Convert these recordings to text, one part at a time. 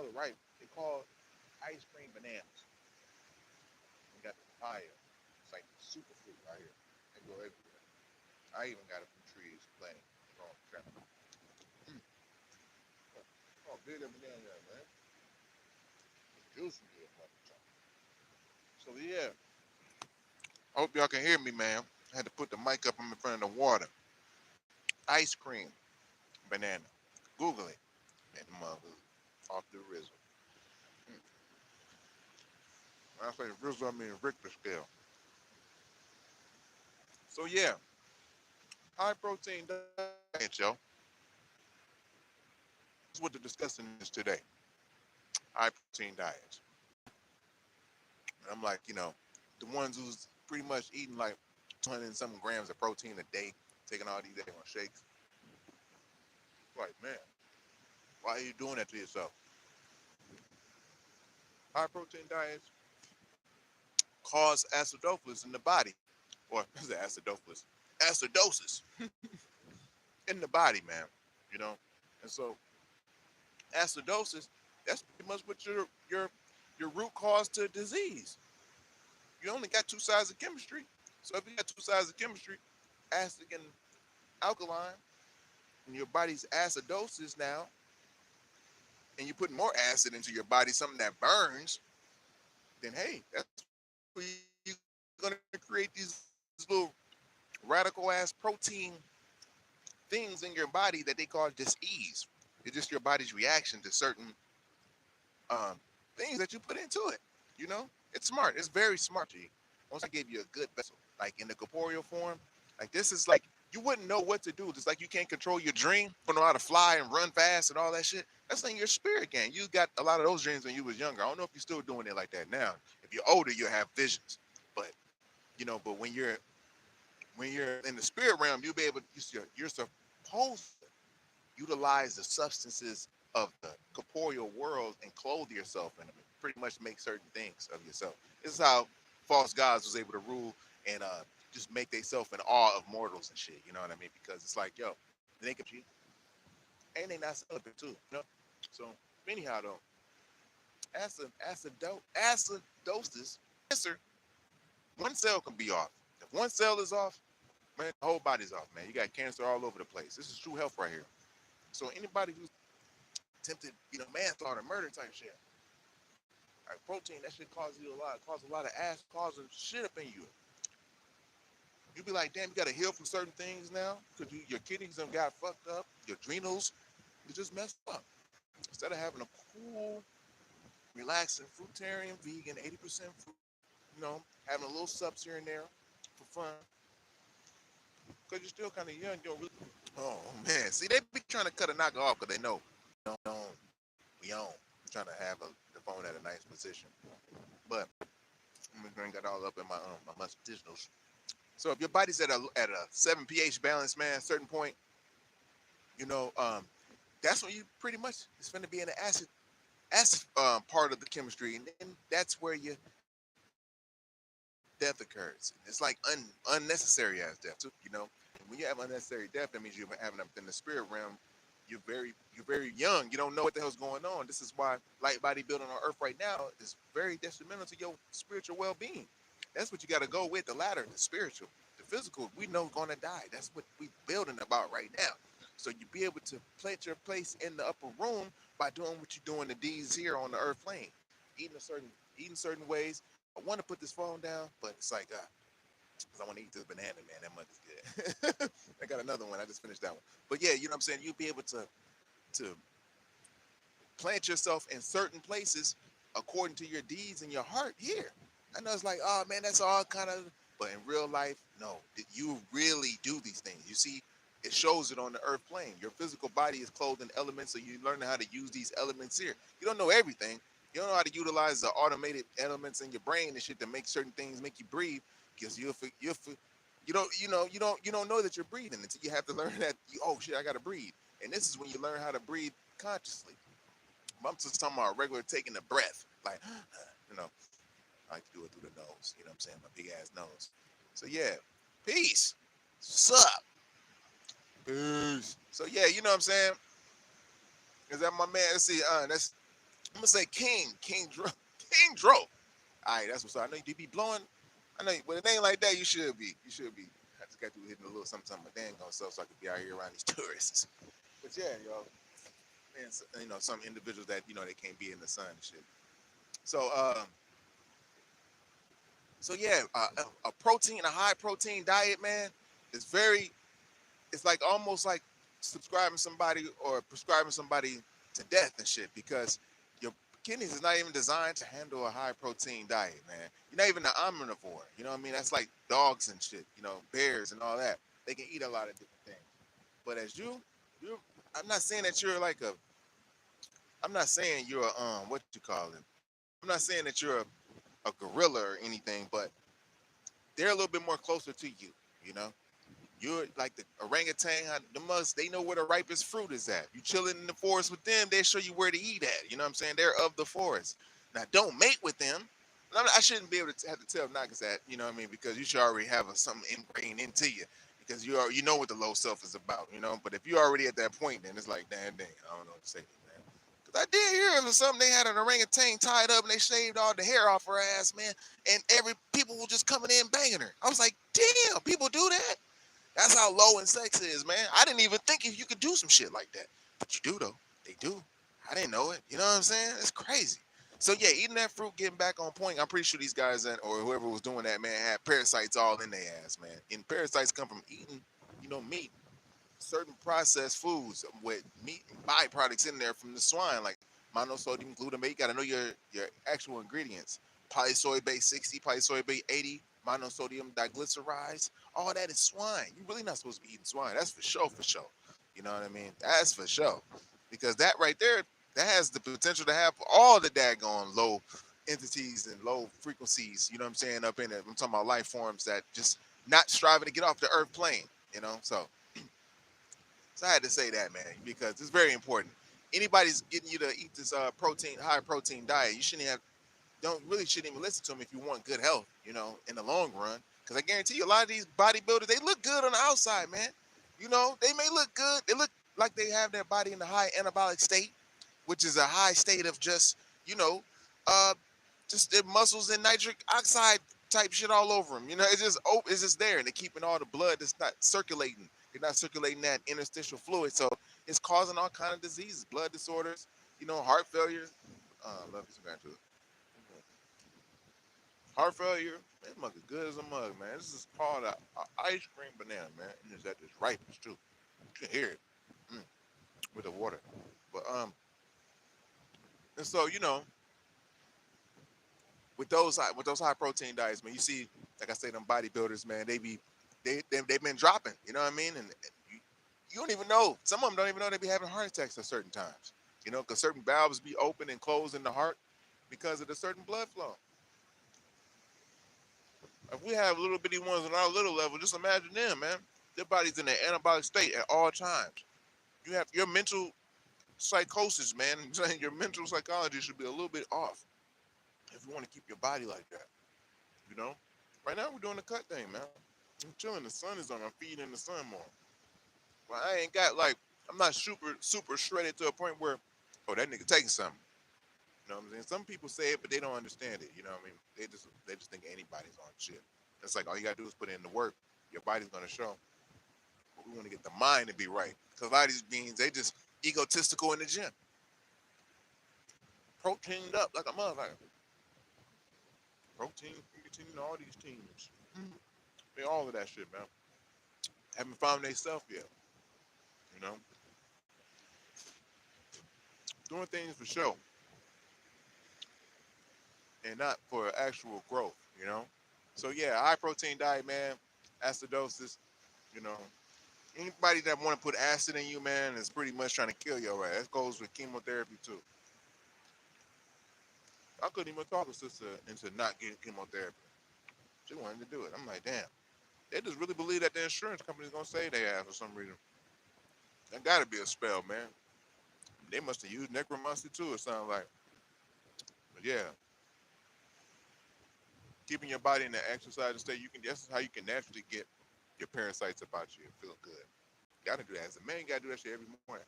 smell it right. They call ice cream bananas. We got the papaya. It's like super fruit right here. They go everywhere. I even got it from trees planting. Mm. Oh, big banana, man. It's juicy here, so yeah, I hope y'all can hear me, man. I had to put the mic up in front of the water. Ice cream banana. Google it. And the mother off the Rizzle. Mm. When I say Rizzle, I mean Richter scale. So yeah, high protein diet, yo. That's what the discussion is today. High protein diets. And I'm like, the ones who's pretty much eating like 200 and something grams of protein a day, taking all these damn shakes. Like, man, why are you doing that to yourself? High protein diets cause acidosis in the body. Or is it acidosis? Acidosis in the body, man. You know? And so acidosis, that's pretty much what your root cause to disease. You only got two sides of chemistry. So if you got two sides of chemistry, acid and alkaline, and your body's acidosis now, and you put more acid into your body, something that burns, then hey, that's where you're gonna create these little radical ass protein things in your body that they call dis-ease. It's just your body's reaction to certain um, things that you put into it. You know, it's smart. It's very smart. G. Once I gave you a good vessel, like in the corporeal form, like this is like you wouldn't know what to do. Just like you can't control your dream, you don't know how to fly and run fast and all that shit. That's in your spirit game. You got a lot of those dreams when you was younger. I don't know if you're still doing it like that now. If you're older, you'll have visions. But but when you're in the spirit realm, you'll be able. You're supposed to utilize the substances of the corporeal world and clothe yourself in them. Pretty much make certain things of yourself. This is how false gods was able to rule and just make themselves in awe of mortals and shit. You know what I mean? Because it's like, yo, they can cheat and they not celibate too. So anyhow though, acidosis, cancer, one cell can be off. If one cell is off, man, the whole body's off, man. You got cancer all over the place. This is true health right here. So anybody who's attempted, manslaughter, murder type shit, like protein, that shit cause a lot of ass, causing shit up in you. You be like, damn, you gotta heal from certain things now because your kidneys done got fucked up, your adrenals, you just messed up. Instead of having a cool, relaxing, fruitarian, vegan, 80% fruit, having a little subs here and there for fun, because you're still kind of young, you don't really. Oh man, see, they be trying to cut a NAGA off because they know we own. Trying to have the phone at a nice position, but I'm gonna bring that all up in my muscles. So if your body's at a 7 pH balance, man, at a certain point, that's when you pretty much it's going to be in the acid part of the chemistry, and then that's where your death occurs. It's like unnecessary as death, too. And when you have unnecessary death, that means you're having up in the spirit realm. You're very young. You don't know what the hell's going on. This is why light body building on Earth right now is very detrimental to your spiritual well-being. That's what you got to go with, the latter, the spiritual. The physical, we know going to die. That's what we building about right now. So you be able to plant your place in the upper room by doing what you're doing the D's here on the Earth plane, eating certain ways. I want to put this phone down, but it's like, because I want to eat this banana, man. That much is good. I got another one. I just finished that one. But yeah, you know what I'm saying? You'll be able to plant yourself in certain places according to your deeds and your heart here. I know it's like, oh man, that's all kind of, but in real life, no, you really do these things. You see, it shows it on the earth plane. Your physical body is clothed in elements, so you learn how to use these elements here. You don't know everything. You don't know how to utilize the automated elements in your brain and shit to make certain things make you breathe, because you don't know that you're breathing until you have to learn that. Oh shit, I gotta breathe. And this is when you learn how to breathe consciously. I'm just talking about regular taking a breath, like I like to do it through the nose. You know what I'm saying? My big ass nose. So yeah, peace. What's up? Peace. So yeah, you know what I'm saying? Is that my man? Let's see. That's I'm gonna say King Dro. King Dro. All right, that's what's up. I know you be blowing. I know, but it ain't like that. You should be. You should be. I just got to hitting a little something my dang on self so I could be out here around these tourists. But yeah, yo, man, so, you know, some individuals that they can't be in the sun and shit. So, yeah, a protein, a high protein diet, man, is very. It's like almost like subscribing somebody or prescribing somebody to death and shit because your kidneys is not even designed to handle a high protein diet, man. You're not even an omnivore. You know what I mean? That's like dogs and shit. You know, bears and all that. They can eat a lot of different things. But as you, I'm not saying that you're like a. I'm not saying you're a what you call it. I'm not saying that you're a gorilla or anything, but they're a little bit more closer to you. You know, you're like the orangutan. The musk, they know where the ripest fruit is at. You chilling in the forest with them, they show you where to eat at. You know what I'm saying? They're of the forest. Now, don't mate with them. I shouldn't be able to have to tell Nagas that. You know what I mean? Because you should already have something ingrained into you. Because you know what the low self is about. You know. But if you're already at that point, then it's like, dang, I don't know what to say, man. Because I did hear of something. They had an orangutan tied up and they shaved all the hair off her ass, man. And people were just coming in banging her. I was like, damn, people do that. That's how low in sex is, man. I didn't even think if you could do some shit like that. But you do, though. They do. I didn't know it. You know what I'm saying? It's crazy. So, yeah, eating that fruit, getting back on point, I'm pretty sure these guys or whoever was doing that, man, had parasites all in their ass, man. And parasites come from eating, meat, certain processed foods with meat and byproducts in there from the swine, like monosodium glutamate. You got to know your actual ingredients. Polysoy base 60, polysoy base 80, monosodium diglycerides. All that is swine. You're really not supposed to be eating swine. That's for sure, for sure. You know what I mean? That's for sure. Because that right there, that has the potential to have all the daggone low entities and low frequencies, you know what I'm saying, up in it. I'm talking about life forms that just not striving to get off the earth plane, So I had to say that, man, because it's very important. Anybody's getting you to eat this high protein diet, you shouldn't even listen to them if you want good health, in the long run. Because I guarantee you, a lot of these bodybuilders, they look good on the outside, man. They may look good. They look like they have their body in the high anabolic state, which is a high state of just, uh, just their muscles and nitric oxide type shit all over them. It's just there, and they're keeping all the blood that's not circulating. They're not circulating that interstitial fluid, so it's causing all kind of diseases, blood disorders, heart failure. Love you, Samantha. Heart failure, that mug is good as a mug, man. This is called a ice cream banana, man. And it's at this ripeness too. You can hear it with the water. But and so with those high protein diets, man, you see, like I say, them bodybuilders, man, they've been dropping. You know what I mean? And you don't even know. Some of them don't even know they be having heart attacks at certain times. Because certain valves be open and closed in the heart because of the certain blood flow. If we have little bitty ones on our little level, just imagine them, man. Their body's in an anabolic state at all times. You have your mental psychosis, man. Your mental psychology should be a little bit off if you want to keep your body like that. You know? Right now we're doing the cut thing, man. I'm chilling. The sun is on. I'm feeding the sun more. Well, I ain't got I'm not super shredded to a point where, oh, that nigga taking something. You know what I'm saying? Some people say it, but they don't understand it. You know what I mean? They just think anybody's on shit. It's like all you gotta do is put in the work. Your body's gonna show. But we want to get the mind to be right. Because a lot of these beings, they just egotistical in the gym. Proteined up like a motherfucker. Protein, creatine, all these teams. They all of that shit, man. Haven't found themselves yet. You know? Doing things for show. And not for actual growth, So yeah, high protein diet, man. Acidosis, you know. Anybody that want to put acid in you, man, is pretty much trying to kill your ass. That goes with chemotherapy too. I couldn't even talk a sister into not getting chemotherapy. She wanted to do it. I'm like, damn. They just really believe that the insurance company's gonna save their ass for some reason. That gotta be a spell, man. They must have used necromancy too, it sounds like. But yeah. Keeping your body in the exercise state, that's how you can naturally get your parasites about you and feel good. You gotta do that. As a man, you gotta do that shit every morning.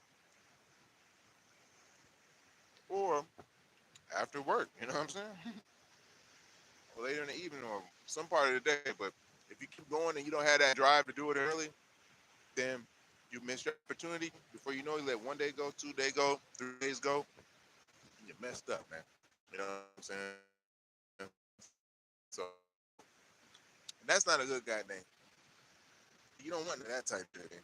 Or after work. You know what I'm saying? Or later in the evening or some part of the day. But if you keep going and you don't have that drive to do it early, then you miss your opportunity. Before you know, you let 1 day go, 2 day go, 3 days go, and you're messed up, man. You know what I'm saying? So that's not a good goddamn. You don't want that type of thing.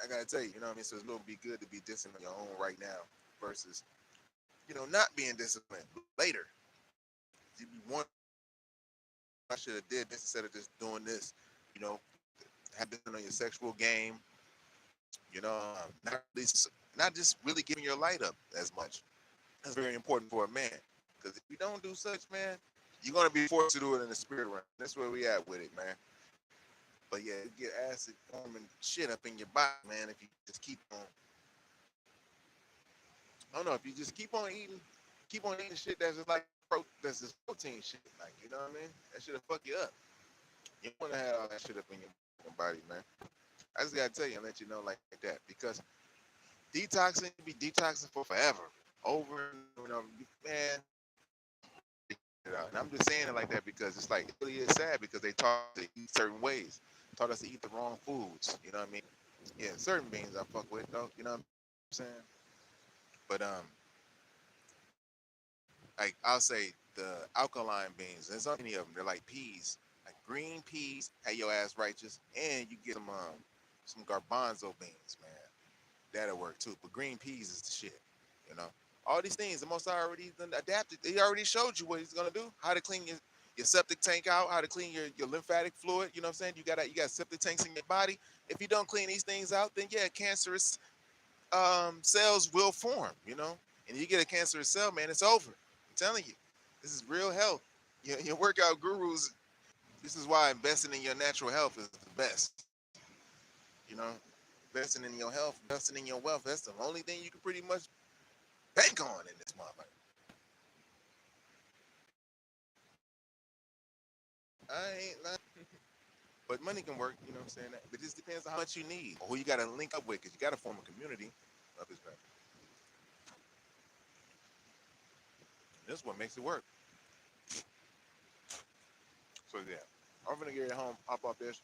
I gotta tell you, you know what I mean? So it's gonna be good to be disciplined on your own right now versus, not being disciplined later. You want, I should have did this instead of just doing this. You know, have been on your sexual game. Not just really giving your light up as much. That's very important for a man. Because if you don't do such, man, you're gonna be forced to do it in the spirit realm. That's where we at with it, man. But yeah, you get acid forming shit up in your body, man. If you just keep on, I don't know, if you just keep on eating shit that's just like that's just protein shit, like, you know what I mean? That shit'll fuck you up. You want to have all that shit up in your body, man. I just gotta tell you and let you know like that, because detoxing, you be detoxing for forever, over and over, man. And I'm just saying it like that because it's like, it really is sad, because they taught us to eat certain ways, taught us to eat the wrong foods. You know what I mean? Yeah, certain beans I fuck with though. You know what I'm saying? But like I'll say the alkaline beans. There's so many of them. They're like peas, like green peas. Have your ass righteous, and you get some garbanzo beans, man. That'll work too. But green peas is the shit. You know, all these things. The Most High already done adapted. He already showed you what he's gonna do. How to clean your septic tank out. How to clean your lymphatic fluid. You know what I'm saying? You got septic tanks in your body. If you don't clean these things out, then yeah, cancerous cells will form. You know, and you get a cancerous cell, man, it's over. I'm telling you, this is real health. Your workout gurus. This is why investing in your natural health is the best. You know, investing in your health, investing in your wealth. That's the only thing you can pretty much bank on in this motherfucker. I ain't lying. But money can work, you know what I'm saying? But it just depends on how much you need or who you got to link up with, because you got to form a community of this back. That's what makes it work. So yeah, I'm gonna get it home, pop off this.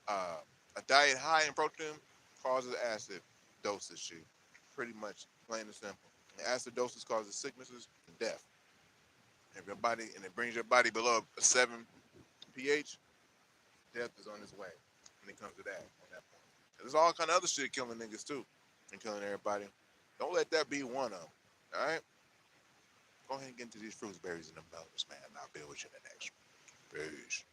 A diet high in protein causes acid dosage shit. Pretty much plain and simple. And acidosis causes sicknesses and death. If your body, and it brings your body below a 7 pH, death is on its way when it comes to that. On that point. And there's all kind of other shit killing niggas too, and killing everybody. Don't let that be one of them. All right. Go ahead and get into these fruits, berries, and the melons, man. I'll be with you in the next one. Peace.